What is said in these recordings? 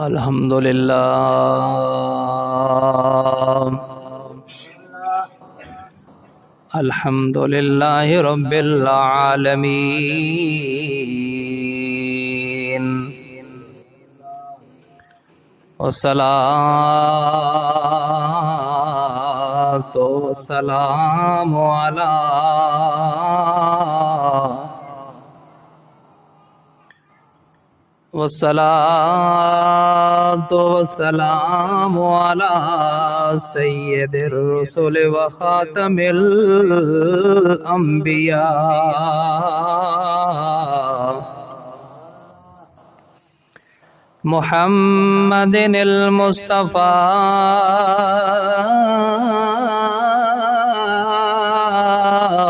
الحمدللہ الحمدللہ رب العالمین والصلاة والسلام علی سید الرسل و خاتم الانبیاء محمد المصطفى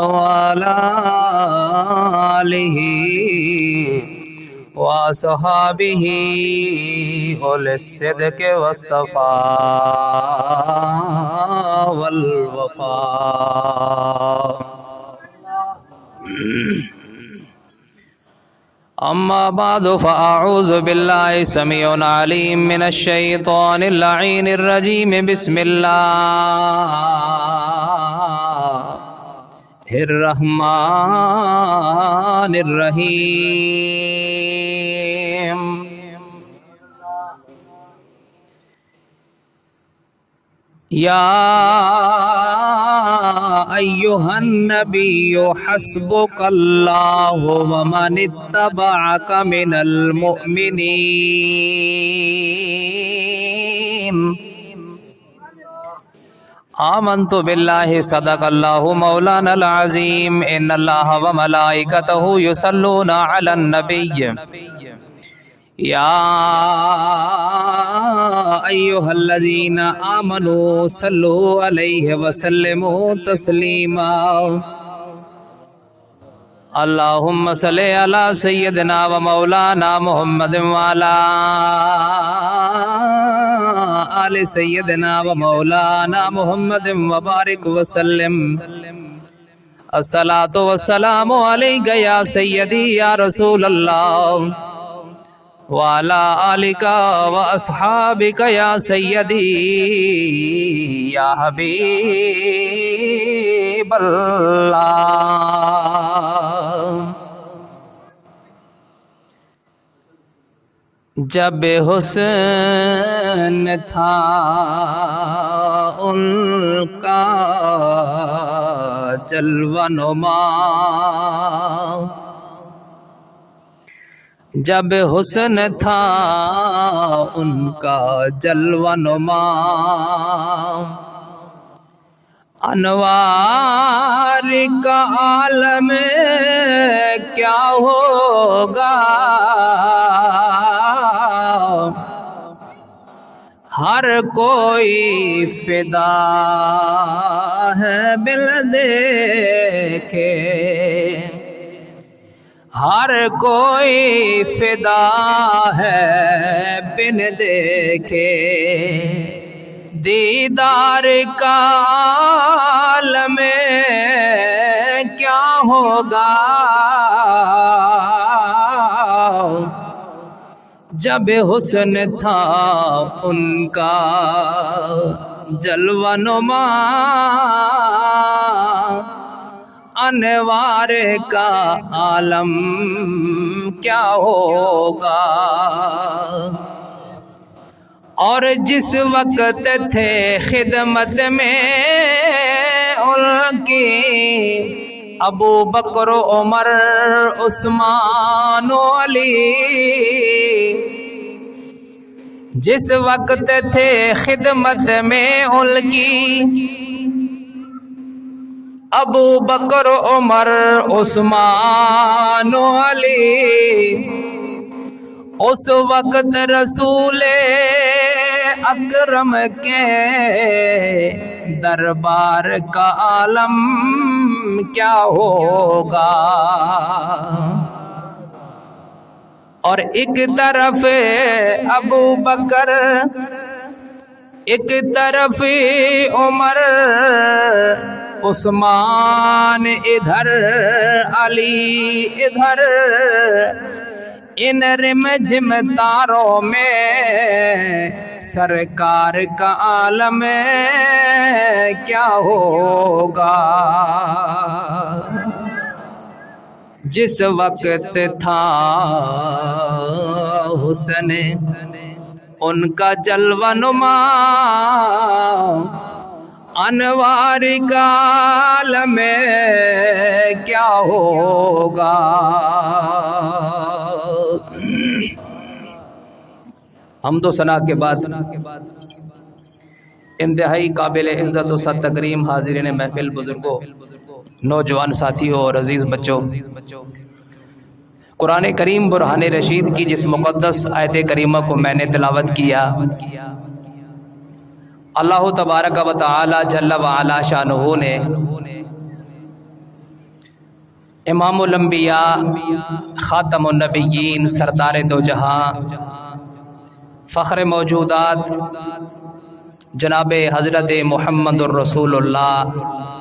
وعلى آلہ وصحابہ اولي الصدق والصفاء والوفاء اما بعد فاعوذ باللہ السمیع العلیم من الشیطان اللعین الرجیم بسم اللہ الرحمن الرحیم یا ایہا النبی حسبک اللہ ومن اتبعک من المؤمنین آمنت باللہ صدق اللہ مولانا العظیم ان اللہ وملائکتہ یصلون علی النبی یا ایہا الذین آمنوا صلوا علیہ وسلموا تسلیما اللہم صلی علی سیدنا و مولانا محمد وعلی آل سیدنا و مولانا محمد وبارک وسلم الصلاۃ والسلام علیک یا سیدی یا رسول اللہ وعلی آلک و اصحابک یا سیدی یا حبیب اللہ جب حسن تھا ان کا جلوہ نما جب حسن تھا ان کا جلوہ نما انوار کا عالم کیا ہوگا ہر کوئی فدا ہے بل دیکھے ہر کوئی فدا ہے بن دیکھے دیدار کا عالم کیا ہوگا جب حسن تھا ان کا جلوہ نما انوار کا عالم کیا ہوگا اور جس وقت تھے خدمت میں ان کی ابو بکر عمر عثمان و علی جس وقت تھے خدمت میں ان کی ابو بکر عمر عثمان و علی اس وقت رسول اکرم کے دربار کا عالم کیا ہوگا اور ایک طرف ابو بکر ایک طرف عمر عثمان ادھر علی ادھر، ان رم جم تاروں میں سرکار کا عالم کیا ہوگا؟ جس وقت تھا حسن ان کا جلوہ نما، انوار کا عالم کیا ہوگا؟ حمد و ثنا کے بعد انتہائی قابل عزت و سر تکریم حاضرین محفل، بزرگوں، نوجوان ساتھیوں اور عزیز بچوں، قرآن کریم برہان رشید کی جس مقدس آیت کریمہ کو میں نے تلاوت کیا، اللہ تبارک و تعالی جل وعلا شانہ نے امام الانبیاء، خاتم النبیین، سردار دو جہاں، فخر موجودات جناب حضرت محمد الرسول اللہ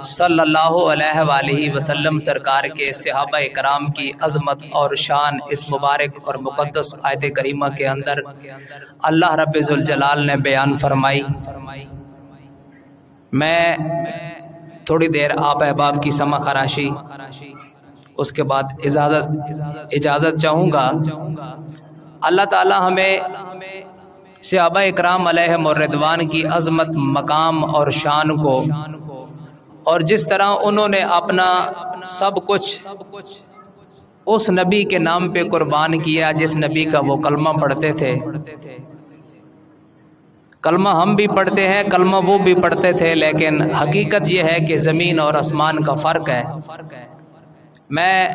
صلی اللہ علیہ وآلہ وسلم سرکار کے صحابہ کرام کی عظمت اور شان اس مبارک اور مقدس آیت کریمہ کے اندر اللہ رب ذوالجلال نے بیان فرمائی۔ میں تھوڑی دیر آپ احباب کی سمع خراشی، اس کے بعد اجازت چاہوں گا۔ اللہ تعالی ہمیں صحابہ اکرام علیہم الرضوان کی عظمت، مقام اور شان کو، اور جس طرح انہوں نے اپنا سب کچھ اس نبی کے نام پہ قربان کیا جس نبی کا وہ کلمہ پڑھتے تھے۔ کلمہ ہم بھی پڑھتے ہیں، کلمہ وہ بھی پڑھتے تھے، لیکن حقیقت یہ ہے کہ زمین اور آسمان کا فرق ہے۔ میں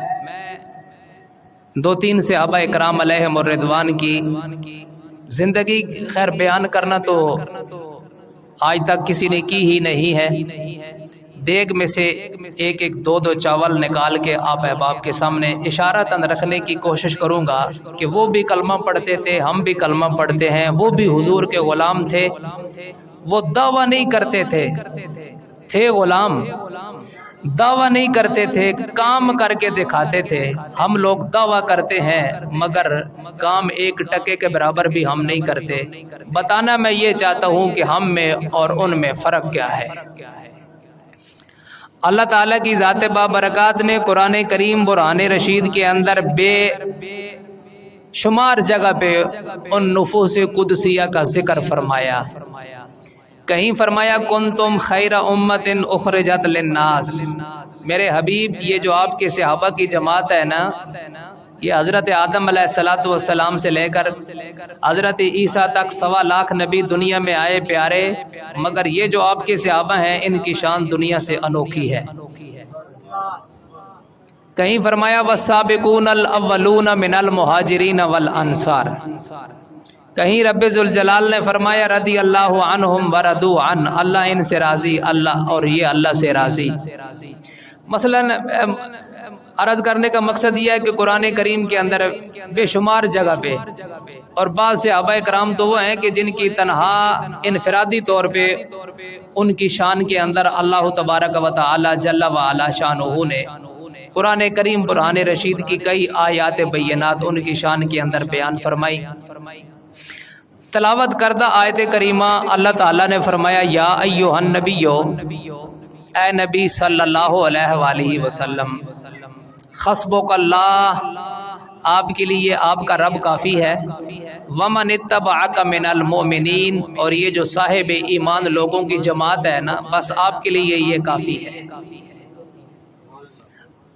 دو تین صحابہ اکرام علیہم الرضوان کی زندگی خیر بیان کرنا تو آج تک کسی نے کی ہی نہیں ہے۔ دیگ میں سے ایک ایک دو دو چاول نکال کے آپ احباب کے سامنے اشارتاً رکھنے کی کوشش کروں گا کہ وہ بھی کلمہ پڑھتے تھے، ہم بھی کلمہ پڑھتے ہیں، وہ بھی حضور کے غلام تھے، وہ دعویٰ نہیں کرتے تھے غلام، دعویٰ نہیں کرتے تھے، کام کر کے دکھاتے تھے۔ ہم لوگ دعویٰ کرتے ہیں مگر کام ایک ٹکے کے برابر بھی ہم نہیں کرتے۔ بتانا میں یہ چاہتا ہوں کہ ہم میں اور ان میں فرق کیا ہے۔ اللہ تعالیٰ کی ذات بابرکات نے قرآن کریم برہان رشید کے اندر بے شمار جگہ پہ ان نفوس قدسیہ کا ذکر فرمایا۔ کہیں فرمایا کنتم خیر امت اخرجت للناس، میرے حبیب یہ جو آپ کے صحابہ کی جماعت ہے نا، یہ حضرت آدم علیہ السلام سے لے کر حضرت عیسیٰ تک 1.25 لاکھ نبی دنیا میں آئے پیارے، مگر یہ جو آپ کے صحابہ ہیں ان کی شان دنیا سے انوکھی ہے۔ کہیں فرمایا والسابقون الاولون من المہاجرین والانصار، کہیں رب ذوالجلال نے فرمایا رضی اللہ عنہم ورضوا عنہ، اللہ ان سے راضی، اللہ اور یہ اللہ سے راضی۔ مثلا عرض کرنے کا مقصد یہ ہے کہ قرآن کریم کے اندر بے شمار جگہ پہ، اور بعض صحابہ کرام تو وہ ہیں کہ جن کی تنہا انفرادی طور پہ ان کی شان کے اندر اللہ تبارک و تعالی جل وعلا شانہ نے قرآن کریم برہان رشید کی کئی آیات بینات ان کی شان کے اندر بیان فرمائی۔ تلاوت کردہ آیت کریمہ اللہ تعالیٰ نے فرمایا یا ایھا النبی، اے نبی صلی اللہ علیہ وآلہ وسلم، حسبک اللہ، آپ کے لیے آپ کا رب کافی ہے، ومن اتبعک من المؤمنین، اور یہ جو صاحب ایمان لوگوں کی جماعت ہے نا، بس آپ کے لیے یہ کافی ہے۔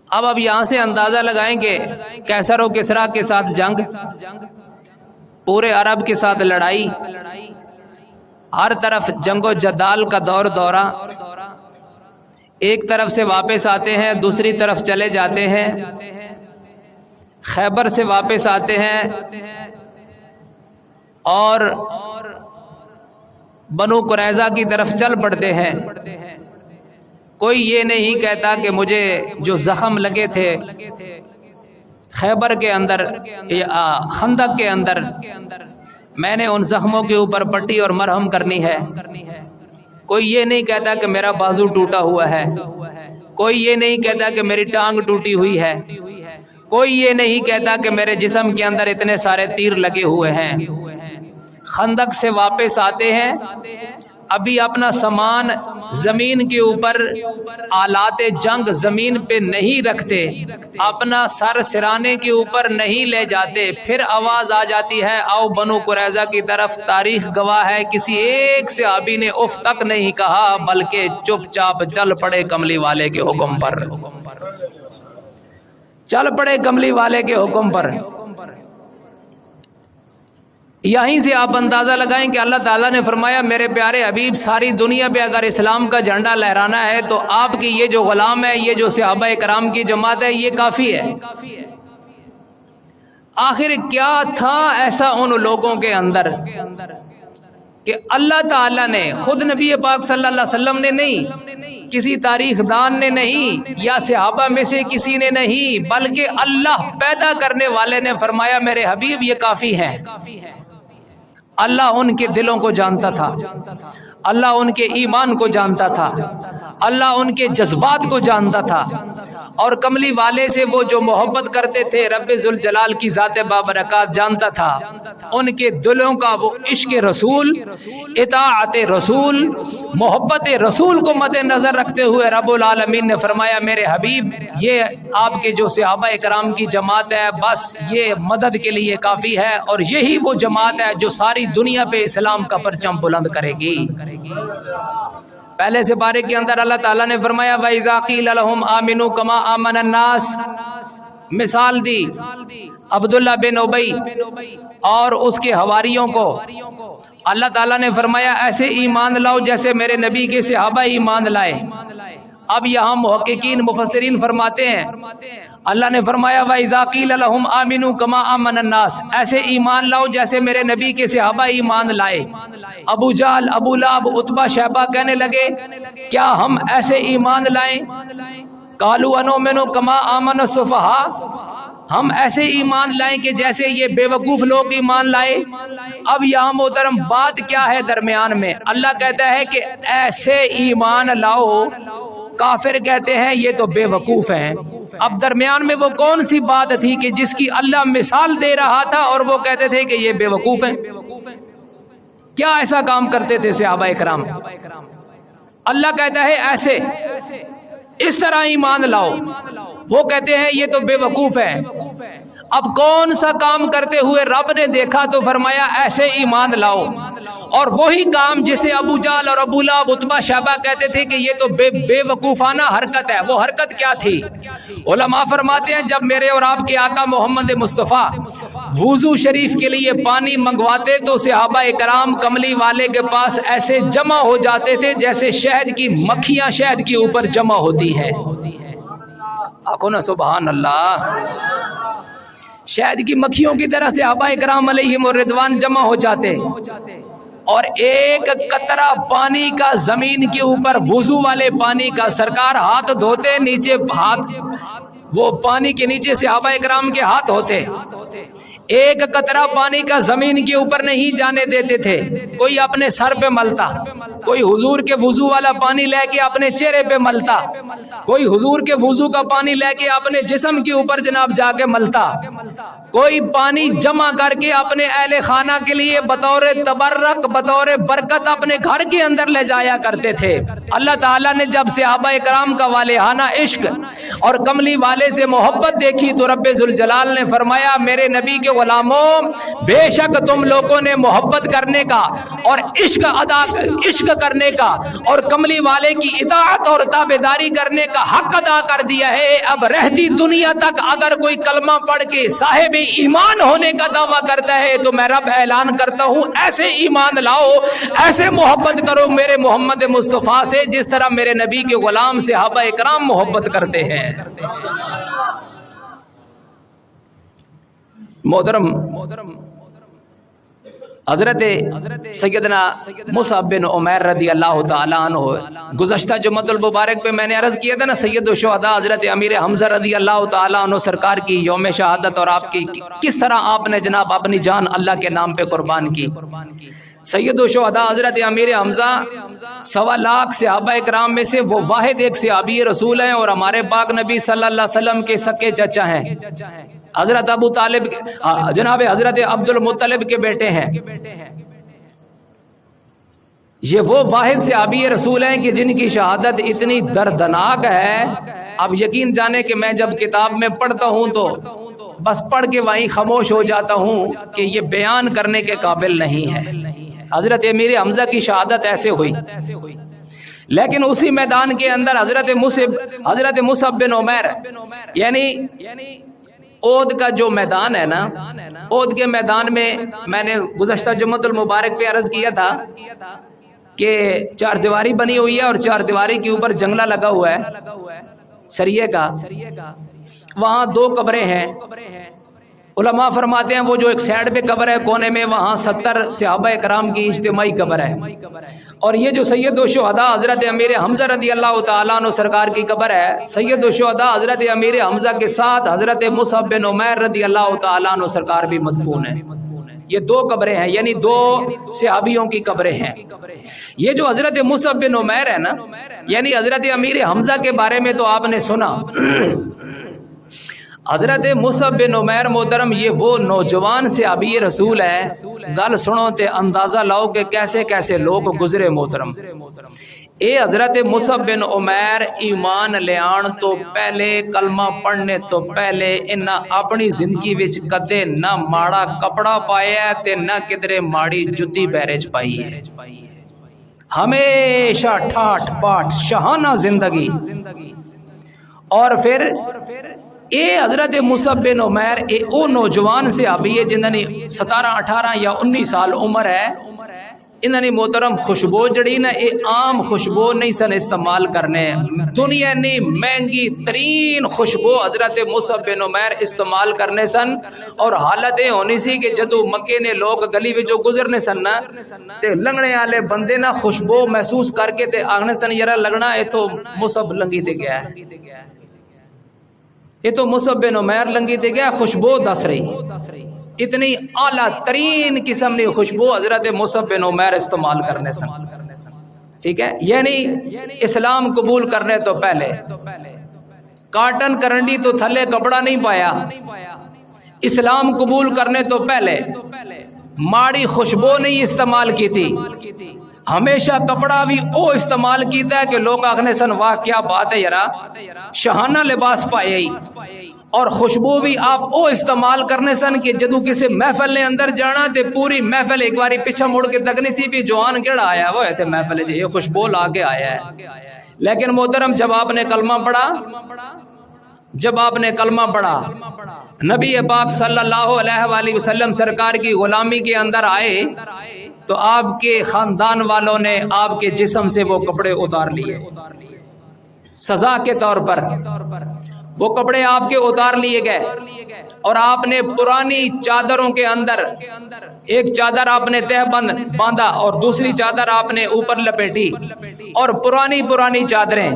اب یہاں سے اندازہ لگائیں کہ کیسر و کسریٰ کے ساتھ جنگ، پورے عرب کے ساتھ لڑائی، ہر طرف جنگ و جدال کا دورہ، ایک طرف سے واپس آتے ہیں دوسری طرف چلے جاتے ہیں، خیبر سے واپس آتے ہیں اور بنو قریظہ کی طرف چل پڑتے ہیں۔ کوئی یہ نہیں کہتا کہ مجھے جو زخم لگے تھے خیبر کے اندر یا خندق کے اندر میں نے ان زخموں کے اوپر پٹی اور مرہم کرنی ہے۔ کوئی یہ نہیں کہتا کہ میرا بازو ٹوٹا ہوا ہے، کوئی یہ نہیں کہتا کہ میری ٹانگ ٹوٹی ہوئی ہے، کوئی یہ نہیں کہتا کہ میرے جسم کے اندر اتنے سارے تیر لگے ہوئے ہیں۔ خندق سے واپس آتے ہیں، ابھی اپنا سامان زمین کے اوپر، آلات جنگ زمین پہ نہیں رکھتے، اپنا سر سرانے کے اوپر نہیں لے جاتے، پھر آواز آ جاتی ہے آؤ بنو قریظہ کی طرف۔ تاریخ گواہ ہے کسی ایک صحابی نے اف تک نہیں کہا، بلکہ چپ چاپ چل پڑے کملی والے کے حکم پر، چل پڑے کملی والے کے حکم پر۔ یہیں سے آپ اندازہ لگائیں کہ اللہ تعالیٰ نے فرمایا میرے پیارے حبیب ساری دنیا پہ اگر اسلام کا جھنڈا لہرانا ہے تو آپ کی یہ جو غلام ہے، یہ جو صحابہ کرام کی جماعت ہے، یہ کافی ہے۔ آخر کیا تھا ایسا ان لوگوں کے اندر کہ اللہ تعالیٰ نے خود نبی پاک صلی اللہ علیہ وسلم نے نہیں، کسی تاریخ دان نے نہیں، یا صحابہ میں سے کسی نے نہیں، بلکہ اللہ پیدا کرنے والے نے فرمایا میرے حبیب یہ کافی ہے۔ اللہ ان کے دلوں کو جانتا تھا، اللہ ان کے ایمان کو جانتا تھا، اللہ ان کے جذبات کو جانتا تھا، اور کملی والے سے وہ جو محبت کرتے تھے رب ذوالجلال کی ذات بابرکات جانتا تھا۔ ان کے دلوں کا وہ عشق رسول، اطاعت رسول، محبت رسول کو مد نظر رکھتے ہوئے رب العالمین نے فرمایا میرے حبیب یہ آپ کے جو صحابہ کرام کی جماعت ہے بس یہ مدد کے لیے کافی ہے، اور یہی وہ جماعت ہے جو ساری دنیا پہ اسلام کا پرچم بلند کرے گی۔ پہلے سے بارے کے اندر اللہ تعالیٰ نے فرمایا وَإِذَا قِيلَ لَهُمْ آمِنُوا كَمَا آمَنَ النَّاسِ، مثال دی عبداللہ بن ابی اور اس کے حواریوں کو۔ اللہ تعالیٰ نے فرمایا ایسے ایمان لاؤ جیسے میرے نبی کے صحابہ ایمان لائے۔ اب یہاں محققین مفسرین فرماتے ہیں اللہ نے فرمایا وَإِذَا قِيلَ لَهُمْ آمِنُوا كَمَا آمَنَ النَّاسِ، ایسے ایمان لاؤ جیسے میرے نبی کے صحابہ ایمان لائے۔ ابو جہل، ابو لہب، عتبہ، شیبہ کہنے لگے کیا ہم ایسے ایمان لائیں؟ قَالُوا أَنُؤْمِنُ كَمَا آمَنَ السُّفَهَاءُ، ہم ایسے ایمان لائیں کہ جیسے یہ بے وقوف لوگ ایمان لائے۔ اب یہاں محترم بات کیا ہے درمیان میں؟ اللہ کہتا ہے کہ ایسے ایمان لاؤ، کافر کہتے ہیں یہ تو بے وقوف ہیں۔ اب درمیان میں وہ کون سی بات تھی کہ جس کی اللہ مثال دے رہا تھا اور وہ کہتے تھے کہ یہ بے وقوف ہیں؟ کیا ایسا کام کرتے تھے صحابہ کرام؟ اللہ کہتا ہے ایسے اس طرح ایمان لاؤ، وہ کہتے ہیں یہ تو بے وقوف ہے۔ اب کون سا کام کرتے ہوئے رب نے دیکھا تو فرمایا ایسے ایمان لاؤ، اور وہی کام جسے ابو جہل اور ابو لہب، عتبہ، شیبہ کہتے تھے کہ یہ تو بے وقوفانہ حرکت ہے، وہ حرکت کیا تھی؟ علماء فرماتے ہیں جب میرے اور آپ کے آقا محمد مصطفیٰ وضو شریف کے لیے پانی منگواتے تو صحابہ کرام کملی والے کے پاس ایسے جمع ہو جاتے تھے جیسے شہد کی مکھیاں شہد کے اوپر جمع ہوتی ہے۔ آخو نا سبحان اللہ۔ شہد کی مکھیوں کی طرح صحابہ کرام علیہم الرضوان جمع ہو جاتے، اور ایک قطرہ پانی کا زمین کے اوپر وضو والے پانی کا سرکار ہاتھ دھوتے، نیچے ہاتھ وہ پانی کے نیچے صحابہ کرام کے ہاتھ ہوتے، ایک قطرہ پانی کا زمین کے اوپر نہیں جانے دیتے تھے۔ کوئی اپنے سر پہ ملتا، کوئی حضور کے وضو والا پانی لے کے اپنے چہرے پہ ملتا، کوئی حضور کے وضو کا پانی لے کے اپنے جسم کے اوپر جناب جا کے ملتا، کوئی پانی جمع کر کے اپنے اہل خانہ کے لیے بطور تبرک، بطور برکت اپنے گھر کے اندر لے جایا کرتے تھے۔ اللہ تعالیٰ نے جب صحابہ کرام کا والہانہ عشق اور کملی والے سے محبت دیکھی تو رب ذوالجلال نے فرمایا میرے نبی کے غلاموں بے شک تم لوگوں نے محبت کرنے کا اور عشق کرنے کا اور کملی والے کی اطاعت اور تابعداری کرنے کا حق ادا کر دیا ہے۔ اب رہتی دنیا تک اگر کوئی کلمہ پڑھ کے صاحب ایمان ہونے کا دعویٰ کرتا ہے تو میں رب اعلان کرتا ہوں ایسے ایمان لاؤ، ایسے محبت کرو میرے محمد مصطفیٰ سے جس طرح میرے نبی کے غلام صحابہ کرام محبت کرتے ہیں۔ محترم حضرت سیدنا مصعب بن عمیر رضی اللہ تعالیٰ عنہ، گزشتہ جمعۃ المبارک پہ میں نے عرض کیا تھا نا، سید الشہداء حضرت امیر حمزہ رضی اللہ تعالیٰ عنہ سرکار کی یوم شہادت اور آپ کی کس طرح آپ نے جناب اپنی جان اللہ کے نام پہ قربان کی۔ سید الشہداء حضرت امیر حمزہ 1.25 لاکھ صحابہ اکرام میں سے وہ واحد ایک صحابی رسول ہیں اور ہمارے پاک نبی صلی اللہ علیہ وسلم کے سکے چچا ہیں، حضرت ابو طالب جناب حضرت عبد المطلب کے بیٹے ہیں۔ یہ وہ واحد صحابی رسول ہیں کہ جن کی شہادت اتنی دردناک ہے، اب یقین جانے کہ میں جب کتاب میں پڑھتا ہوں تو بس پڑھ کے وہیں خاموش ہو جاتا ہوں کہ یہ بیان کرنے کے قابل نہیں ہے۔ حضرت امیر حمزہ کی شہادت ایسے ہوئی، لیکن اسی میدان کے اندر حضرت مصعب بن عمیر، یعنی اود کا جو میدان ہے نا، اود کے میدان میں نے گزشتہ جمعۃ المبارک پہ عرض کیا تھا کہ 4 دیواری بنی ہوئی ہے اور 4 دیواری کے اوپر جنگلہ لگا ہوا ہے سریے کا، وہاں 2 قبریں ہیں۔ علماء فرماتے ہیں وہ جو ایک سائڈ پہ قبر ہے کونے میں، وہاں 70 صحابہ اکرام کی اجتماعی قبر ہے، اور یہ جو سید الشہداء حضرت امیر حمزہ رضی اللہ تعالیٰ عنہ سرکار کی قبر ہے، سید الشہداء حضرت امیر حمزہ کے ساتھ حضرت مصعب بن عمیر رضی اللہ تعالیٰ عنہ سرکار بھی مدفون ہیں۔ یہ 2 قبریں ہیں، یعنی 2 صحابیوں کی قبریں ہیں۔ یہ جو حضرت مصعب بن عمیر ہے نا، یعنی حضرت امیر حمزہ کے بارے میں تو آپ نے سنا، حضرت مصعب بن عمیر محترم یہ وہ نوجوان صحابی رسول ہے، گل سنو تے اندازہ لاؤ کہ کیسے کیسے لوگ گزرے محترم۔ اے حضرت مصعب بن عمیر ایمان لے آن تو پہلے، کلمہ پڑھنے تو پہلے انہاں اپنی زندگی وچ کدے نہ ماڑا کپڑا پایا تے نہ کدرے ماڑی جُتی پیرج پائی ہے، ہمیشہ ٹھاٹ باٹ شہانہ زندگی۔ اور پھر اے حضرت مصعب بن عمیر اے او نوجوان صحابی ہے جنہاں نے 17 18 یا 19 سال عمر ہے، انہاں نے محترم خوشبو جڑی نا، اے عام خوشبو نہیں سن استعمال کرنے، دنیا نے مہنگی ترین خوشبو حضرت مصعب بن عمیر استعمال کرنے سن، اور حالت یہ ہونی سی کہ جدو مکے نے لوگ گلی وچوں گزرنے سن نا تے لنگنے والے بندے نا خوشبو محسوس کر کے تے آگنے سن یرا لگنا اے تو مصعب لنگی تے گیا ہے، یہ تو مصعب بن عمیر لنگی تے گیا، خوشبو دس رہی، اتنی اعلیٰ ترین قسم نے خوشبو حضرت مصعب بن عمیر استعمال کرنے سن، ٹھیک ہے۔ یعنی اسلام قبول کرنے تو پہلے کاٹن کرنڈی تو تھلے کپڑا نہیں پایا، اسلام قبول کرنے تو پہلے ماڑی خوشبو نہیں استعمال کی تھی، ہمیشہ کپڑا بھی او استعمال کیتا ہے کہ لوگ آخنے سن واہ کیا بات ہے یرا، شہانہ لباس پائے ہی، اور خوشبو بھی آپ او استعمال کرنے سن کہ جدو کسی محفل نے اندر جانا تے پوری محفل ایک باری پیچھے مڑ کے تکنی سی بھی جوان کیڑا آیا وہ ہے محفل جی یہ خوشبو لا کے آیا ہے۔ لیکن محترم جب آپ نے کلمہ پڑھا، نبی پاک صلی اللہ علیہ وآلہ وسلم سرکار کی غلامی کے اندر آئے تو آپ کے خاندان والوں نے آپ کے جسم سے وہ کپڑے اتار لیے، سزا کے طور پر وہ کپڑے آپ کے اتار لیے گئے، اور آپ نے پرانی چادروں کے اندر ایک چادر آپ نے تہ باندھا اور دوسری چادر آپ نے اوپر لپیٹی، اور پرانی چادریں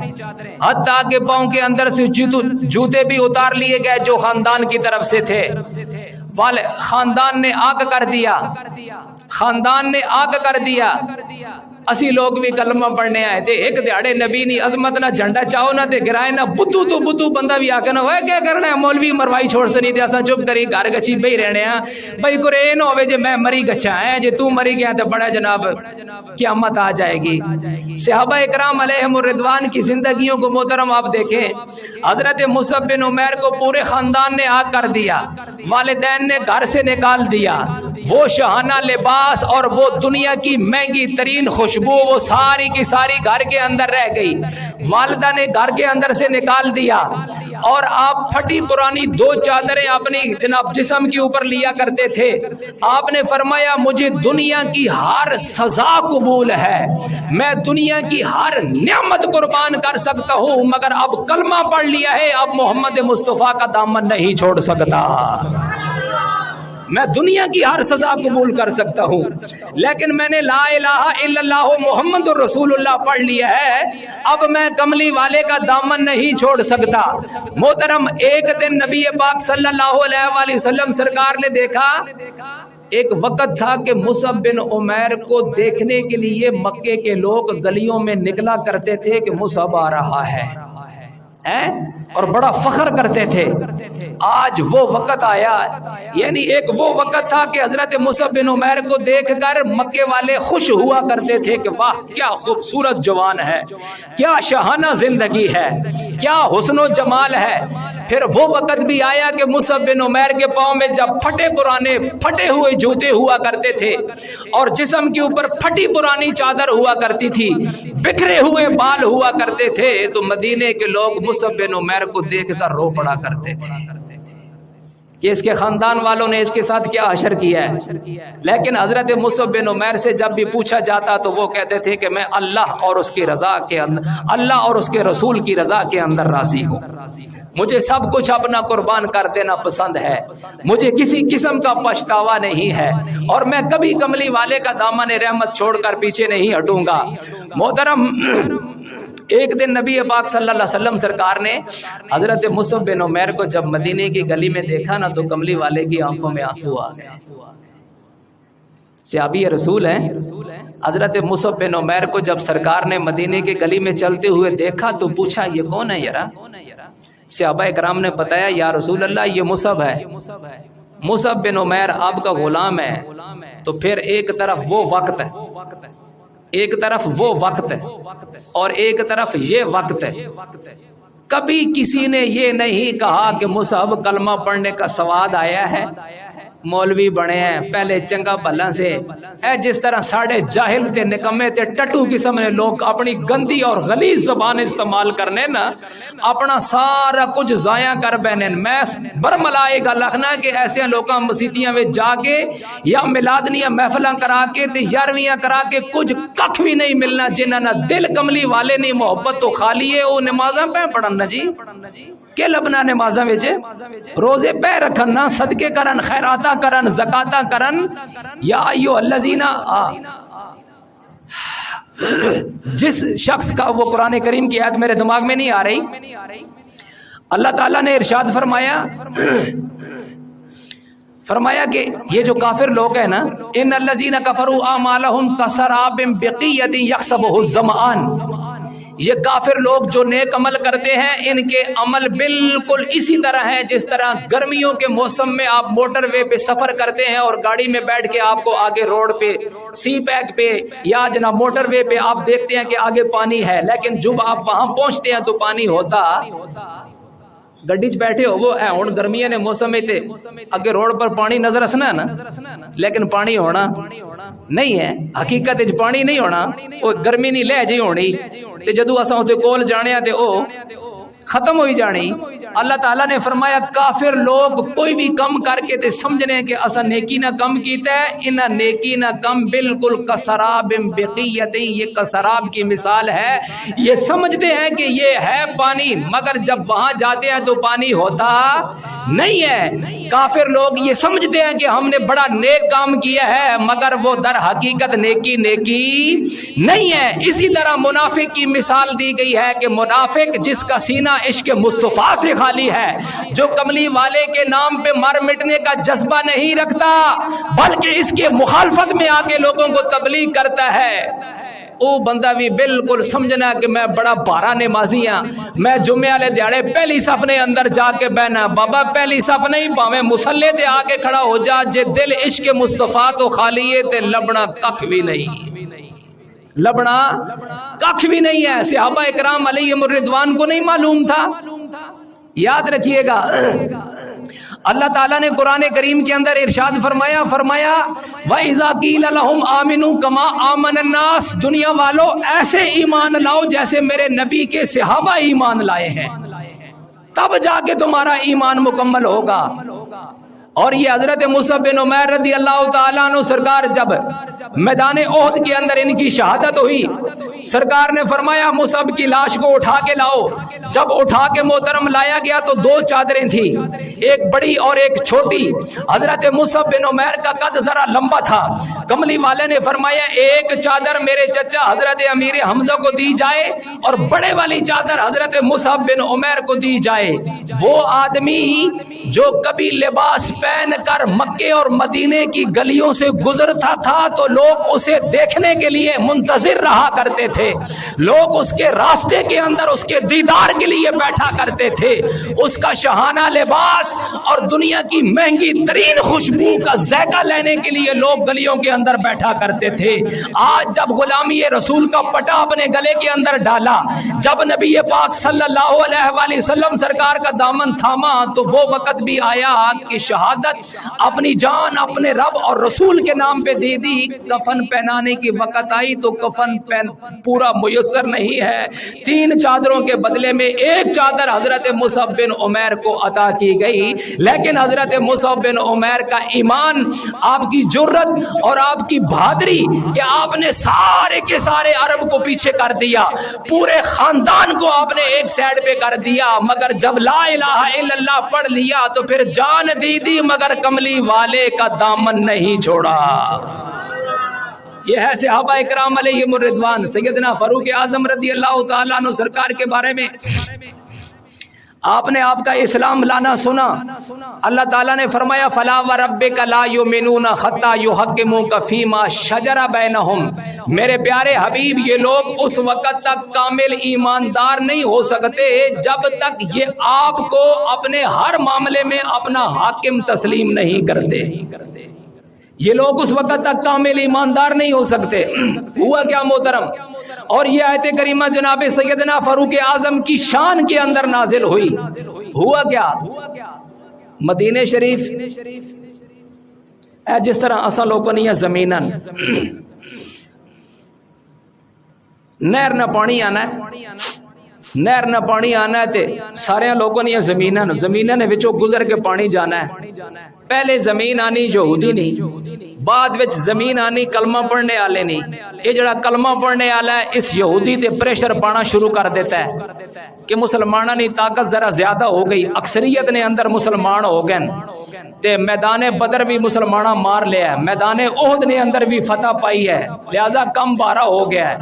حتیٰ کہ پاؤں کے اندر سے جوتے بھی اتار لیے گئے جو خاندان کی طرف سے تھے، خاندان نے آگ کر دیا اسی لوگ بھی کلمہ پڑھنے آئے تھے، ایک دیہڑے نبی نی عظمت نہ جھنڈا چاہو نہ تے گرائے نہ بدو تو بدو بندہ بھی آکے نہ ہوئے کیا کرنا ہے مولوی مروائی چھوڑ سنی تے اساں چپ کری گھر گچھی بہی رہنے ہیں بھائی کرے نہ ہوئے جے میں مری گچھا ہے جے تو مری گیا تے بڑا جناب قیامت آ جائے گی۔ صحابہ اکرام علیہم الرضوان کی زندگیوں کو محترم آپ دیکھیں، حضرت مصعب بن عمیر کو پورے خاندان نے آگ کر دیا، والدین نے گھر سے نکال دیا، وہ شہانہ لباس اور وہ دنیا کی مہنگی ترین خوشبو وہ ساری کی ساری گھر کے اندر رہ گئی، والدہ نے گھر کے اندر سے نکال دیا، اور آپ پھٹی پرانی 2 چادریں اپنی جناب جسم کے اوپر لیا کرتے تھے۔ آپ نے فرمایا مجھے دنیا کی ہر سزا قبول ہے، میں دنیا کی ہر نعمت قربان کر سکتا ہوں، مگر اب کلمہ پڑھ لیا ہے، اب محمد مصطفیٰ کا دامن نہیں چھوڑ سکتا۔ میں دنیا کی ہر سزا قبول کر سکتا ہوں، لیکن میں نے لا الہ الا اللہ محمد رسول اللہ پڑھ لیا ہے، اب میں کملی والے کا دامن نہیں چھوڑ سکتا۔ محترم، ایک دن نبی پاک صلی اللہ علیہ وآلہ وسلم سرکار نے دیکھا، ایک وقت تھا کہ مصعب بن عمیر کو دیکھنے کے لیے مکے کے لوگ گلیوں میں نکلا کرتے تھے کہ مصعب آ رہا ہے اور بڑا فخر کرتے تھے۔ آج وہ وقت آیا، یعنی ایک وہ وقت تھا کہ حضرت مصعب بن عمیر کو دیکھ کر مکے والے خوش ہوا کرتے تھے کہ واہ کیا خوبصورت جوان ہے، کیا شاہانہ زندگی ہے، کیا حسن و جمال ہے۔ پھر وہ وقت بھی آیا کہ مصعب بن عمیر کے پاؤں میں جب پھٹے ہوئے جوتے ہوا کرتے تھے اور جسم کے اوپر پھٹی پرانی چادر ہوا کرتی تھی، بکھرے ہوئے بال ہوا کرتے تھے، تو مدینے کے لوگ مصعب بن عمیر کو دیکھ کر رو پڑا کرتے تھے کہ اس کے خاندان والوں نے اس کے ساتھ کیا حشر کیا ہے۔ لیکن حضرت مصعب بن عمیر سے جب بھی پوچھا جاتا تو وہ کہتے تھے کہ میں اللہ اور اس کی رضا کے اندر، اللہ اور اس کے رسول کی رضا کے اندر راضی ہوں، مجھے سب کچھ اپنا قربان کر دینا پسند ہے، مجھے کسی قسم کا پچھتاوا نہیں ہے، اور میں کبھی کملی والے کا دامن رحمت چھوڑ کر پیچھے نہیں ہٹوں گا۔ محترم، ایک دن نبی پاک صلی اللہ علیہ وسلم سرکار نے حضرت مصعب بن عمیر کو جب مدینے کی گلی میں دیکھا نا، تو کملی والے کی آنکھوں میں آنسو آ گئے۔ صحابی رسول ہیں، حضرت مصعب بن عمیر کو جب سرکار نے مدینے کی گلی میں چلتے ہوئے دیکھا تو پوچھا یہ کون ہے یرا؟ صحابہ اکرام نے بتایا یا رسول اللہ یہ مصعب ہے، مصعب بن عمیر آپ کا غلام ہے۔ تو پھر ایک طرف وہ وقت ہے، ایک طرف وہ وقت ہے اور ایک طرف یہ وقت ہے۔ کبھی کسی نے یہ نہیں کہا کہ مصعب کلمہ پڑھنے کا سواد آیا ہے، مولوی بنے ہیں پہلے چنگا بھلا سے، جس طرح ساڑھے جاہل تے نکمے تے ٹٹو قسم نے لوگ اپنی گندی اور غلیظ زبان استعمال کرنے نا، اپنا سارا کچھ ضائع کر بینے۔ میں برملائے گا لکھنا کہ ایسے لوگاں مسیتیاں میں جا کے یا میلادنیاں محفلاں کرا کے تے یارویاں کرا کے کچھ ککھ بھی نہیں ملنا، جنہاں نہ دل کملی والے نہیں محبت تو خالی ہے، وہ نمازاں پہ پڑھن جی کہ لبنا نمازاں وچ روزے پہ رکھن، صدقے کرن، خیراتا کرن، زکاتا کرن۔ یا ایھا الذین، جس شخص کا وہ قرآن کریم کی آیت میرے دماغ میں نہیں آ رہی، اللہ تعالیٰ نے ارشاد فرمایا کہ یہ جو کافر لوگ ہیں نا، ان الذین کفروا اعمالهم کسراب بقیۃ یحسبہ الظمآن، یہ کافر لوگ جو نیک عمل کرتے ہیں ان کے عمل بالکل اسی طرح ہیں جس طرح گرمیوں کے موسم میں آپ موٹر وے پہ سفر کرتے ہیں اور گاڑی میں بیٹھ کے آپ کو آگے روڈ پہ سی پیک پہ یا جناب موٹر وے پہ آپ دیکھتے ہیں کہ آگے پانی ہے، لیکن جب آپ وہاں پہنچتے ہیں تو پانی ہوتا گڈی چ بیٹھے ہو وہ ہن گرمیاں نے موسم میں تے اگے روڈ پر پانی نظر اسنا نا، لیکن پانی ہونا نہیں ہے، حقیقت وچ پانی نہیں ہونا، وہ گرمی نہیں لے جی ہونی تے جدوں اساں اوتے کول جانے تے او ختم ہوئی جانی۔ اللہ تعالیٰ نے فرمایا کافر لوگ کوئی بھی کم کر کے تے سمجھنے کہ اسا نیکی نہ کم کیتا ہے، انہاں نیکی نہ کم بالکل کسراب بقیۃ، یہ کسراب کی مثال ہے، یہ سمجھتے ہیں کہ یہ ہے پانی مگر جب وہاں جاتے ہیں تو پانی ہوتا نہیں ہے۔ کافر لوگ یہ سمجھتے ہیں کہ ہم نے بڑا نیک کام کیا ہے مگر وہ در حقیقت نیکی نہیں ہے۔ اسی طرح منافق کی مثال دی گئی ہے کہ منافق جس کا سینہ عشق مصطفیٰ سے خالی ہے، جو کملی والے کے نام پہ مر مٹنے کا جذبہ نہیں رکھتا بلکہ اس کے مخالفت میں آ کے لوگوں کو تبلیغ کرتا ہے، وہ بندہ بھی بالکل سمجھنا کہ میں بڑا بارہ نمازی ہاں، میں جمعے والے دیہڑے پہلی صف نے اندر جا کے بہنا، بابا پہلی صف نہیں پاویں مصلے تے آ کے کھڑا ہو جا، جے دل عشق مصطفیٰ تو خالی ہے تے لبنا ککھ بھی نہیں، لبنا ککھ بھی نہیں ہے۔ صحابہ اکرام علیہم الرضوان کو نہیں معلوم تھا؟ یاد رکھیے گا، اللہ تعالیٰ نے قرآن کریم کے اندر ارشاد فرمایا وَإِذَا قِيلَ لَهُمْ آمِنُوا كَمَا آمَنَ النَّاسُ، دنیا والوں ایسے ایمان لاؤ جیسے میرے نبی کے صحابہ ایمان لائے ہیں، تب جا کے تمہارا ایمان مکمل ہوگا۔ اور یہ حضرت مصعب بن عمیر رضی اللہ تعالیٰ عنہ سرکار جب میدان احد کے اندر ان کی شہادت ہوئی، سرکار نے فرمایا مصعب کی لاش کو اٹھا کے لاؤ۔ جب اٹھا کے محترم لایا گیا تو دو چادریں تھیں، ایک بڑی اور ایک چھوٹی۔ حضرت مصعب بن عمیر کا قد ذرا لمبا تھا، کملی والے نے فرمایا ایک چادر میرے چچا حضرت امیر حمزہ کو دی جائے اور بڑے والی چادر حضرت مصعب بن عمیر کو دی جائے۔ وہ آدمی جو کبھی لباس پہن کر مکے اور مدینے کی گلیوں سے گزرتا تھا تو لوگ اسے دیکھنے کے لیے منتظر رہا کرتے تھے، لوگ اس کے راستے کے اندر اس کے دیدار کے لیے بیٹھا کرتے تھے۔ اس کا شاہانہ لباس اور دنیا کی مہنگی ترین خوشبو کا ذائقہ لینے کے لیے لوگ گلیوں کے اندر بیٹھا کرتے تھے۔ آج جب غلامی رسول کا پٹا اپنے گلے کے اندر ڈالا، جب نبی پاک صلی اللہ علیہ وآلہ وسلم سرکار کا دامن تھاما تو وہ وقت بھی آیا کہ شہادت اپنی جان اپنے رب اور رسول کے نام پہ دے دی۔ کفن پہنانے کی وقت آئی تو کفن پورا میسر نہیں ہے، 3 چادروں کے بدلے میں ایک چادر حضرت مصعب بن عمیر کو عطا کی گئی۔ لیکن حضرت مصعب بن عمیر کا ایمان، آپ کی جرت اور آپ کی بہادری کہ آپ نے سارے کے سارے عرب کو پیچھے کر دیا، پورے خاندان کو آپ نے ایک سائڈ پہ کر دیا، مگر جب لا الہ الا اللہ پڑھ لیا تو پھر جان دی دی مگر کملی والے کا دامن نہیں چھوڑا۔ یہ ہے صحابہ اکرام علیہم الرضوان۔ سیدنا فاروق اعظم رضی اللہ تعالیٰ عنہ سرکار کے بارے میں آپ نے آپ کا اسلام لانا سنا، اللہ تعالیٰ نے فرمایا فَلَا وَرَبِّكَ لَا يُؤْمِنُونَ حَتَّى يُحَكِّمُوكَ فِي مَا شَجَرَ بَيْنَهُمْ۔ میرے پیارے حبیب، یہ لوگ اس وقت تک کامل ایماندار نہیں ہو سکتے جب تک یہ آپ کو اپنے ہر معاملے میں اپنا حاکم تسلیم نہیں کرتے۔ یہ لوگ اس وقت تک کامل ایماندار نہیں ہو سکتے۔ ہوا کیا محترم؟ اور یہ آیت کریمہ جناب سیدنا فاروق اعظم کی شان کے اندر نازل ہوئی۔ ہوا کیا؟ مدینہ شریف جس طرح اساں لوگوں نے زمیناً نہر نہ پانی آنا ہے، نہر نہ پانی آنا ہے تے سارے لوگوں نے زمیناں نے وچوں گزر کے پانی جانا ہے۔ پہلے زمین آنی یہودی نہیں، بعد وچ زمین آنی کلمہ پڑھنے والے نہیں۔ یہ جڑا کلمہ پڑھنے والا ہے اس یہودی تے پریشر پانا شروع کر دیتا ہے کہ مسلمانوں کی طاقت ذرا زیادہ ہو گئی، اکثریت نے اندر مسلمان ہو گئے تے میدان بدر بھی مسلمانہ مار لیا ہے، میدان احد نے اندر بھی فتح پائی ہے، لہذا کم بارہ ہو گیا ہے۔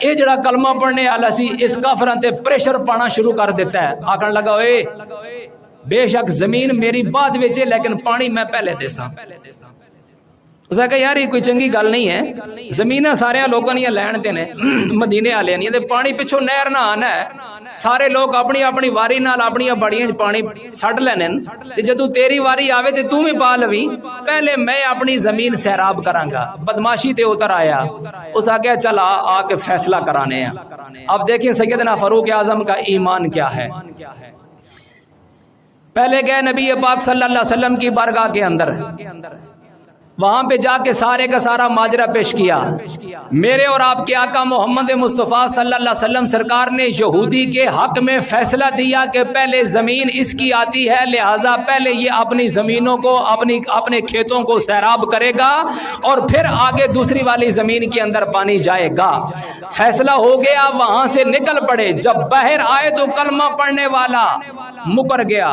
یہ جڑا کلمہ پڑھنے والا سی اس کافراں تے پریشر پانا شروع کر دیتا ہے، آکھن لگا اے بے شک زمین میری بعد وچ ہے لیکن پانی میں پہلے دیساں۔ اس نے کہا یار یہ کوئی چنگی گل نہیں ہے، زمیناں سارے لوگوں نے لین دینے مدینے والے نہیں تے پانی پچھوں نہر نہ آنا ہے، سارے لوگ اپنی اپنی واری نال اپنی بڑیاں پانی سٹ لینے تے جدوں تیری واری آوے تے تو بھی پا لوی، پہلے میں اپنی زمین سیراب کراں گا۔ بدماشی تے اتر آیا، اس آگے چل آ کے فیصلہ کرانے ہیں۔ اب دیکھیں سیدنا فاروق اعظم کا ایمان کیا ہے۔ پہلے گئے نبی پاک صلی اللہ علیہ وسلم کی بارگاہ کے اندر، وہاں پہ جا کے سارے کا سارا ماجرا پیش کیا۔ میرے اور آپ کے آقا محمد مصطفیٰ صلی اللہ علیہ وسلم سرکار نے یہودی کے حق میں فیصلہ دیا کہ پہلے زمین اس کی آتی ہے، لہٰذا پہلے یہ اپنی زمینوں کو اپنے کھیتوں کو سیراب کرے گا اور پھر آگے دوسری والی زمین کے اندر پانی جائے گا۔ فیصلہ ہو گیا، وہاں سے نکل پڑے۔ جب باہر آئے تو کلمہ پڑھنے والا مکر گیا،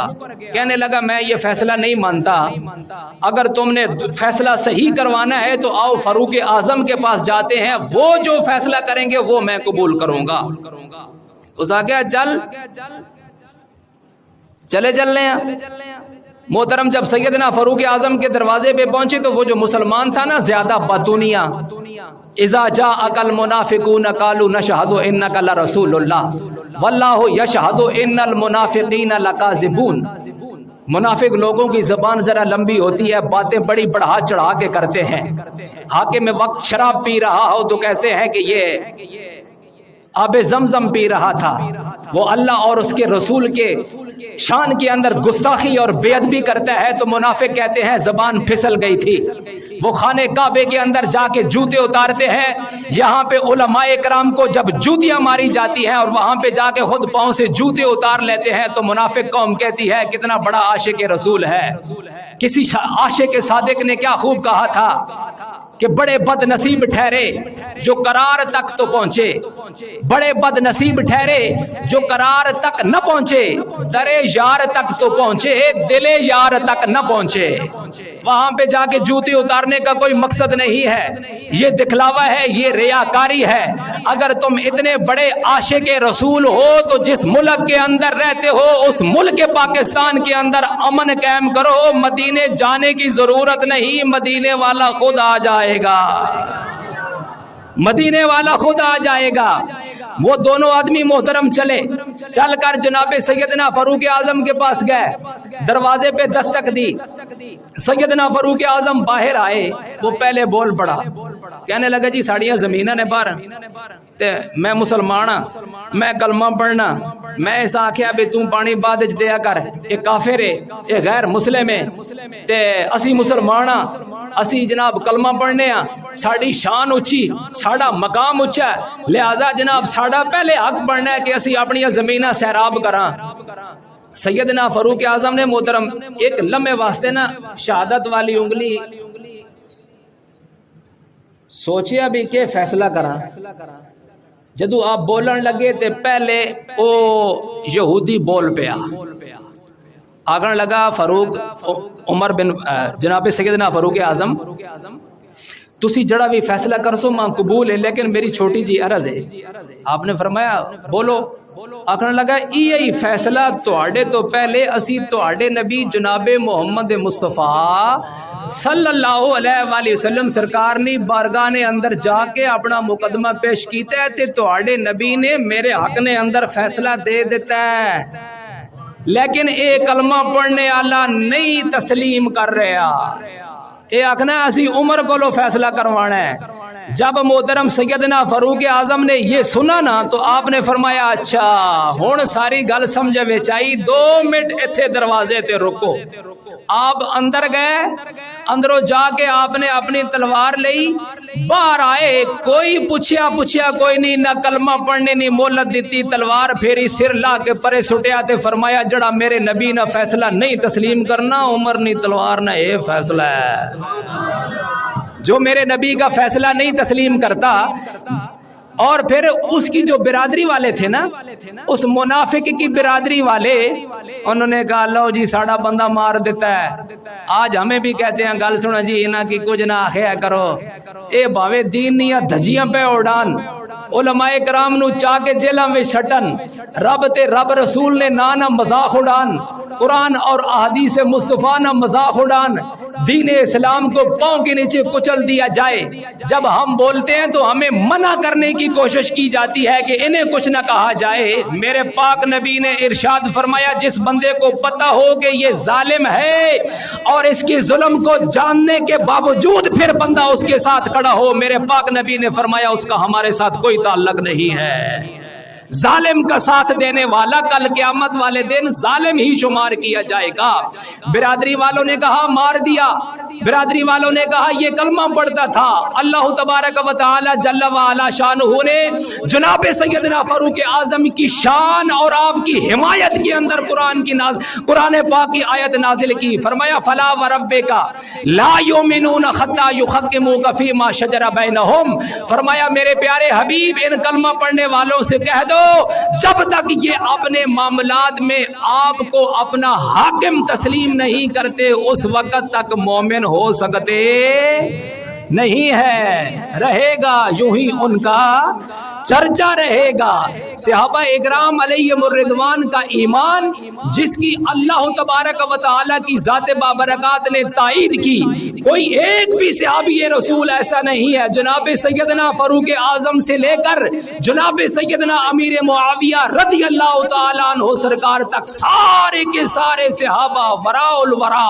کہنے لگا میں یہ فیصلہ نہیں مانتا، اگر تم نے فیصلہ صحیح کروانا ہے تو آؤ فاروق اعظم کے پاس جاتے ہیں، وہ جو فیصلہ کریں گے وہ میں قبول کروں گا۔ اس آگے چلے ہیں محترم۔ جب سیدنا فاروق اعظم کے دروازے پہ پہنچے تو وہ جو مسلمان تھا نا زیادہ باتونیا، اذا جاءک المنافقون قالوا نشہد انک لرسول اللہ واللہ یشہد ان المنافقین لکاذبون۔ منافق لوگوں کی زبان ذرا لمبی ہوتی ہے، باتیں بڑی بڑھا چڑھا کے کرتے ہیں۔ حاکم وقت شراب پی رہا ہو تو کہتے ہیں کہ یہ آب زمزم پی رہا تھا، وہ اللہ اور اس کے رسول کے شان کے اندر گستاخی اور بے ادبی کرتا ہے تو منافق کہتے ہیں زبان پھسل گئی تھی۔ وہ خانے کعبے کے اندر جا کے جوتے اتارتے ہیں، یہاں پہ علماء کرام کو جب جوتیاں ماری جاتی ہیں اور وہاں پہ جا کے خود پاؤں سے جوتے اتار لیتے ہیں تو منافق قوم کہتی ہے کتنا بڑا عاشق رسول ہے۔ کسی عاشق صادق نے کیا خوب کہا تھا، کہ بڑے بد نصیب ٹھہرے جو قرار تک تو پہنچے، بڑے بد نصیب ٹھہرے جو قرار تک نہ پہنچے، در یار تک تو پہنچے دل یار تک نہ پہنچے۔ وہاں پہ جا کے جوتے اتارنے کا کوئی مقصد نہیں ہے، یہ دکھلاوا ہے، یہ ریاکاری ہے۔ اگر تم اتنے بڑے عاشق رسول ہو تو جس ملک کے اندر رہتے ہو اس ملک پاکستان کے اندر امن قائم کرو، مدینے جانے کی ضرورت نہیں، مدینے والا خود آ جائے گا، مدینے والا خود آ جائے گا۔ وہ دونوں آدمی محترم چل کر جناب سیدنا فاروق اعظم کے پاس گئے، دروازے پہ دستک دی، سیدنا فاروق اعظم باہر آئے، وہ پہلے بول پڑا، کہنے لگا جی ساڑیاں زمینہ نے باہر تے میں مسلمان ہاں، میں کلمہ پڑھنا، میں ایسا آکھیا بھی تم پانی بعد وچ دیا کر، ایک کافر ہے، ایک غیر مسلم ہے تے اسی مسلمان ہاں، اسی جناب کلمہ پڑھنے ہاں، ساڑی شان اچھی، ساڑا مقام اچھا ہے، لہذا جناب ساڑا پہلے حق بننا ہے کہ اسی اپنی زمینہ سیراب کراں۔ سیدنا فاروق اعظم نے محترم ایک لمحے واسطے نا شہادت والی انگلی سوچیا بھی کہ فیصلہ کراں، جدو آپ بولن لگے تے پہلے او یہودی بول پیا، آگن لگا فاروق عمر بن جناب سیدنا فاروق اعظم تسی جڑا بھی فیصلہ کر سو ماں قبول ہے، لیکن میری چھوٹی جی عرض ہے۔ آپ نے فرمایا بولو، آخر لگا یہی فیصلہ تواڈے تو پہلے اسی تواڈے نبی جناب محمد مصطفیٰ صلی اللہ علیہ وآلہ وسلم سرکار نے بارگاہ نے اندر جا کے اپنا مقدمہ پیش کیتا ہے تے تواڈے نبی نے میرے حق نے اندر فیصلہ دے دیتا ہے، لیکن اے کلمہ پڑھنے والا نہیں تسلیم کر رہا، اے آخنا اسی عمر کو لو فیصلہ کروانا ہے۔ جب محترم سیدنا فاروق اعظم نے یہ سنا نا تو آپ نے فرمایا اچھا ہن ساری گل سمجھ وچ آئی، 2 منٹ ایتھے دروازے تے رکو۔ آپ اندر گئے، اندروں جا کے آپ نے اپنی تلوار لئی، باہر آئے، کوئی پوچھیا کوئی نہیں، نہ کلمہ پڑھنے نہیں مہلت دیتی، تلوار پھیری، سر لا کے پرے سٹیا تے فرمایا جڑا میرے نبی نہ فیصلہ نہیں تسلیم کرنا، عمر نہیں تلوار نہ اے فیصلہ ہے۔ جو میرے نبی کا فیصلہ نہیں تسلیم کرتا، اور پھر اس کی جو برادری والے تھے نا، اس منافق کی برادری والے، انہوں نے کہا لو جی ساڑا بندہ مار دیتا ہے۔ آج ہمیں بھی کہتے ہیں گل سنو جی انہاں کی کچھ نہ آخیا کرو، اے باوے دین نہیں دھجیاں پہ اڑان، علماء کرام نو چاہ کے جیلاں میں سٹن، رب تے رب رسول نے نہ مذاق اڑان، قرآن اور احادیث مصطفیٰ نہ مذاق اڑان، دین اسلام کو پاؤں کے نیچے کچل دیا جائے۔ جب ہم بولتے ہیں تو ہمیں منع کرنے کی کوشش کی جاتی ہے کہ انہیں کچھ نہ کہا جائے۔ میرے پاک نبی نے ارشاد فرمایا جس بندے کو پتہ ہو کہ یہ ظالم ہے اور اس کے ظلم کو جاننے کے باوجود پھر بندہ اس کے ساتھ کھڑا ہو، میرے پاک نبی نے فرمایا اس کا ہمارے ساتھ کوئی تعلق نہیں ہے۔ ظالم کا ساتھ دینے والا کل قیامت والے دن ظالم ہی شمار کیا جائے گا۔ برادری والوں نے کہا مار دیا، برادری والوں نے کہا یہ کلمہ پڑھتا تھا۔ اللہ تبارک و تعالی جل وعلا شانہ نے جناب سیدنا فاروق اعظم کی شان اور آپ کی حمایت کے اندر قرآن پاک کی آیت نازل کی، فرمایا فلا وربک لا یؤمنون حتی یحکموک فیما شجر بینہم، فرمایا میرے پیارے حبیب ان کلمہ پڑھنے والوں سے کہہ دو جب تک یہ اپنے معاملات میں آپ کو اپنا حاکم تسلیم نہیں کرتے اس وقت تک مومن ہو سکتے نہیں ہے، رہے گا یوں ہی ان کا چرچا رہے گا۔ صحابہ اکرام علیہم الرضوان کا ایمان جس کی اللہ تبارک و تعالی کی ذات بابرکات نے تائید کی، کوئی ایک بھی صحابی رسول ایسا نہیں ہے، جناب سیدنا فاروق اعظم سے لے کر جناب سیدنا امیر معاویہ رضی اللہ تعالیٰ عنہ سرکار تک سارے کے سارے صحابہ وراء الورا،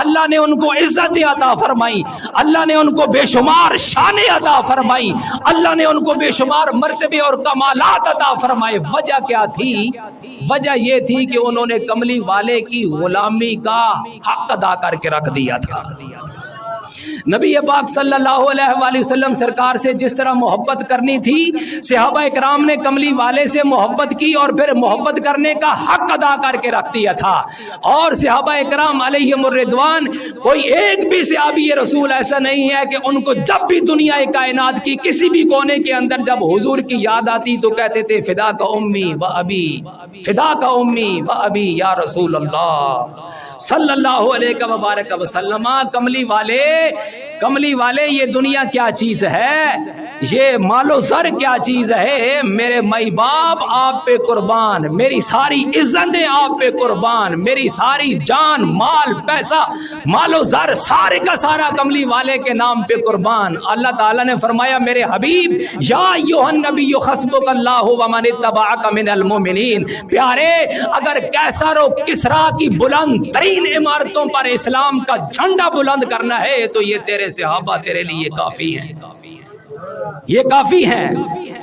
اللہ نے ان کو عزت عطا فرمائی، اللہ نے ان کو بے شمار شان عطا فرمائی، اللہ نے ان کو بے شمار مرتبے اور کمالات عطا فرمائے۔ وجہ کیا تھی؟ وجہ یہ تھی کہ انہوں نے کملی والے کی غلامی کا حق ادا کر کے رکھ دیا تھا۔ نبی پاک صلی اللہ علیہ وآلہ وسلم سرکار سے جس طرح محبت کرنی تھی، صحابہ اکرام نے کملی والے سے محبت کی اور پھر محبت کرنے کا حق ادا کر کے رکھ دیا تھا۔ اور صحابہ اکرام علیہم الرضوان، کوئی ایک بھی صحابی رسول ایسا نہیں ہے کہ ان کو جب بھی دنیا کائنات کی کسی بھی کونے کے اندر جب حضور کی یاد آتی تو کہتے تھے فدا کا امی و ابی، فدا کا امی و ابی یا رسول اللہ صلی اللہ علیہ وبارک وسلم۔ کملی والے یہ دنیا کیا چیز ہے، یہ مال و زر کیا چیز ہے، میرے مائی باپ آپ پہ قربان، میری ساری عزتیں آپ پہ قربان، میری ساری جان مال پیسہ مال و زر سارے کا سارا کملی والے کے نام پہ قربان۔ اللہ تعالیٰ نے فرمایا میرے حبیب یا ایھا النبی حسبک اللہ ومن اتبعک من المؤمنین، پیارے اگر کیسر و کسریٰ کی بلند ترین عمارتوں پر اسلام کا جھنڈا بلند کرنا ہے تو یہ تیرے صحابہ تیرے لیے کافی ہیں، یہ کافی ہیں۔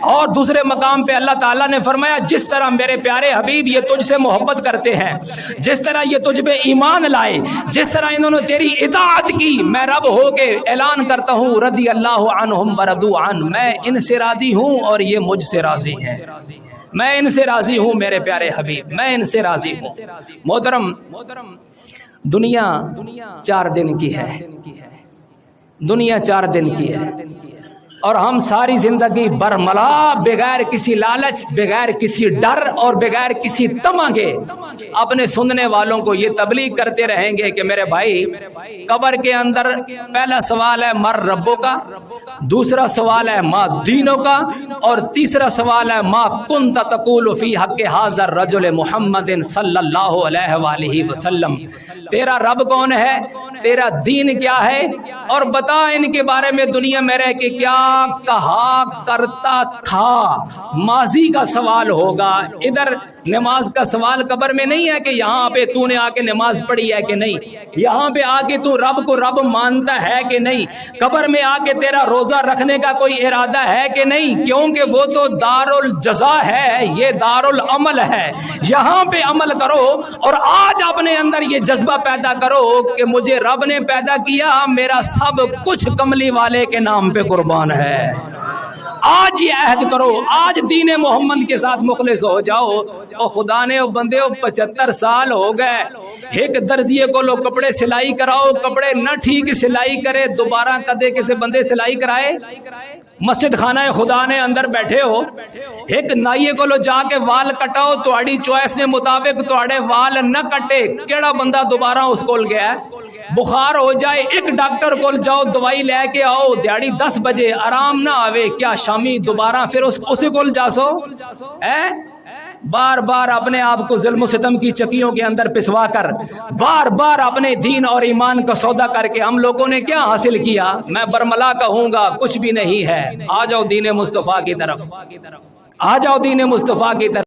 اور دوسرے مقام پہ اللہ تعالیٰ نے فرمایا جس طرح میرے پیارے حبیب یہ تجھ سے محبت کرتے ہیں، جس طرح یہ تجھ پہ ایمان لائے، جس طرح انہوں نے تیری اطاعت کی، میں رب ہو کے اعلان کرتا ہوں رضی اللہ عنہم ورضوا عنہ، میں ان سے راضی ہوں اور یہ مجھ سے راضی ہیں، میں ان سے راضی ہوں میرے پیارے حبیب، میں ان سے راضی ہوں۔ محترم، دنیا 4 دن کی ہے، دنیا 4 دن کی ہے، اور ہم ساری زندگی برملا بغیر کسی لالچ، بغیر کسی ڈر اور بغیر کسی طمع کے اپنے سننے والوں کو یہ تبلیغ کرتے رہیں گے کہ میرے بھائی قبر کے اندر پہلا سوال ہے مر ربوں کا، دوسرا سوال ہے ما دینوں کا، اور تیسرا سوال ہے ما کنت تقول فی حق ھذا الرجل محمد صلی اللہ علیہ وآلہ وسلم، تیرا رب کون ہے، تیرا دین کیا ہے، اور بتا ان کے بارے میں دنیا میں رہ کے کیا کہا کرتا تھا۔ ماضی کا سوال ہوگا، ادھر نماز کا سوال قبر میں نہیں ہے کہ یہاں پہ تو نے آ کے نماز پڑھی ہے کہ نہیں، یہاں پہ آ کے تو رب کو رب مانتا ہے کہ نہیں، قبر میں آ کے تیرا روزہ رکھنے کا کوئی ارادہ ہے کہ نہیں، کیونکہ وہ تو دار الجزا ہے، یہ دار العمل ہے، یہاں پہ عمل کرو اور آج اپنے اندر یہ جذبہ پیدا کرو کہ مجھے رب نے پیدا کیا، میرا سب کچھ کملی والے کے نام پہ قربان ہے۔ آج یہ عہد کرو، آج دین محمد کے ساتھ مخلص ہو جاؤ۔ او خدا نے او بندے 75 سال ہو گئے، ایک درزیے کو لو کپڑے سلائی کراؤ، کپڑے نہ ٹھیک سلائی کرے دوبارہ کدے کسی بندے سلائی کرائے، مسجد خانہ خدا نے اندر بیٹھے ہو، ایک نائیے کو لو جا کے وال کٹاؤ، تہاڈی چوائس نے مطابق تہاڈے وال نہ کٹے، کیڑا بندہ دوبارہ اس کول گیا ہے؟ بخار ہو جائے ایک ڈاکٹر کو جاؤ دوائی لے کے آؤ، دیہڑی 10 بجے آرام نہ آوے، کیا شامی دوبارہ پھر اسی کول جاسو؟ بار بار اپنے آپ کو ظلم و ستم کی چکیوں کے اندر پسوا کر، بار بار اپنے دین اور ایمان کا سودا کر کے ہم لوگوں نے کیا حاصل کیا؟ میں برملا کہوں گا کچھ بھی نہیں ہے۔ آ جاؤ دین مصطفیٰ کی طرف، آ جاؤ دین مصطفیٰ کی طرف۔